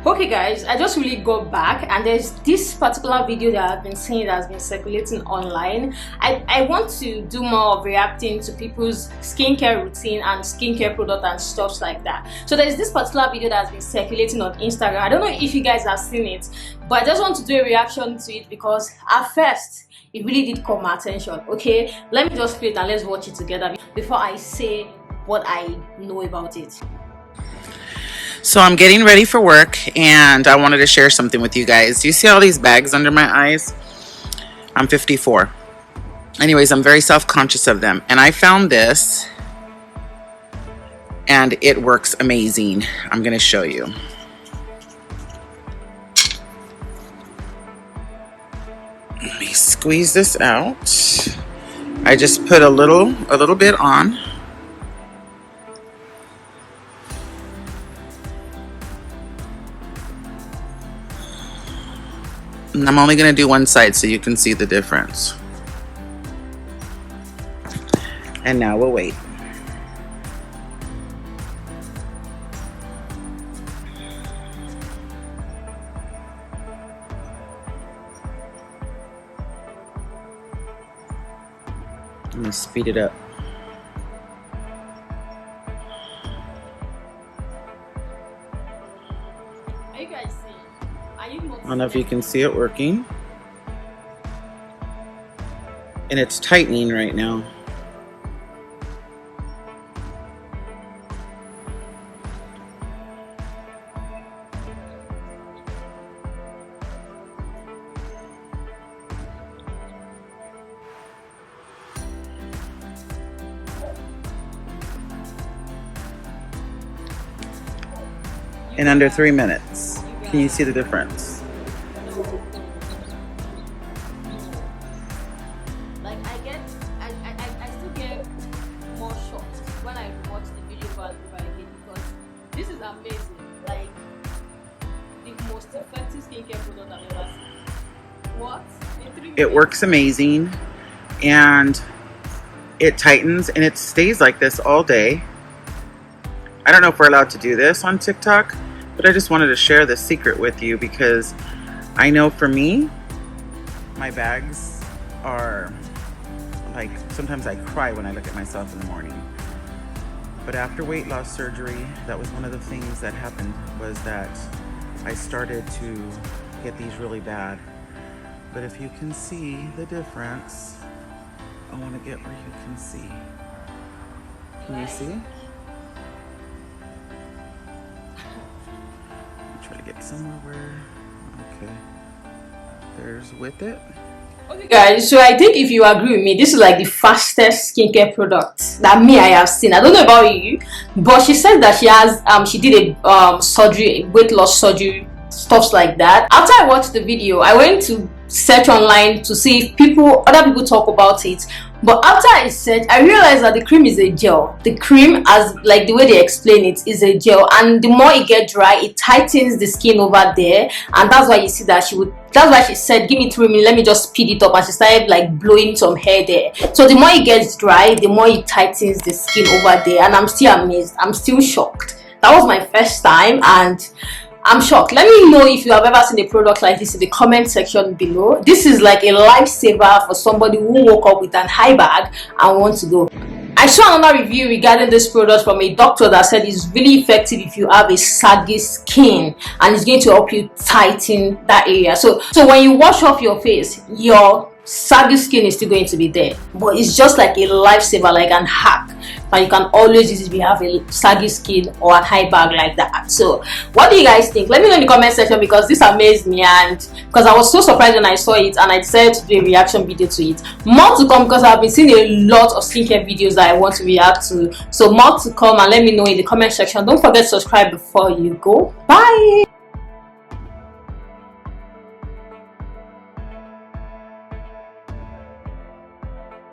Okay guys, I just really got back and there's this particular video that I've been seeing that has been circulating online. I want to do more of reacting to people's skincare routine and skincare product and stuff like that. So there's this particular video that has been circulating on Instagram. I don't know if you guys have seen it, but I just want to do a reaction to it because at first it really did caught my attention. Okay, let me just play it and let's watch it together before I say what I know about it. So I'm getting ready for work and I wanted to share something with you guys. Do you see all these bags under my eyes? I'm 54. Anyways, I'm very self-conscious of them. And I found this and it works amazing. I'm going to show you. Let me squeeze this out. I just put a little bit on. And I'm only going to do one side so you can see the difference. And now we'll wait. Let me speed it up. Are you guys seeing? I don't know if you can see it working. And it's tightening right now. In under 3 minutes. Can you see the difference? Like I still get more shocked when I watch the video over again because this is amazing. Like the most effective skincare product I've ever seen. What? It works amazing and it tightens and it stays like this all day. I don't know if we're allowed to do this on TikTok, but I just wanted to share this secret with you because I know for me, my bags are like, sometimes I cry when I look at myself in the morning. But after weight loss surgery, that was one of the things that happened, was that I started to get these really bad. But if you can see the difference, I want to get where you can see. Can you see? Try to get somewhere where, okay, there's with it. Okay guys, so I think if you agree with me, this is like the fastest skincare product that I have seen. I don't know about you, but she said that she did a surgery, a weight loss surgery, stuff like that. After I watched the video, I went to search online to see if other people talk about it. But after I searched, I realized that the cream is a gel. The cream, as like the way they explain it, is a gel, and the more it gets dry, it tightens the skin over there, and that's why you see that that's why she said, give me 3 minutes, let me just speed it up, and she started like blowing some hair there. So the more it gets dry, the more it tightens the skin over there, and I'm still amazed. I'm still shocked. That was my first time and I'm shocked. Let me know if you have ever seen a product like this in the comment section below. This is like a lifesaver for somebody who woke up with an high bag and wants to go. I saw another review regarding this product from a doctor that said it's really effective if you have a saggy skin and it's going to help you tighten that area. So when you wash off your face, your saggy skin is still going to be there, but it's just like a lifesaver, like an hack that you can always use if you have a saggy skin or a high bag like that. So what do you guys think? Let me know in the comment section because this amazed me, and because I was so surprised when I saw it and I decided to do a reaction video to it. More to come because I've been seeing a lot of skincare videos that I want to react to, so more to come, and let me know in the comment section. Don't forget to subscribe before you go. Bye.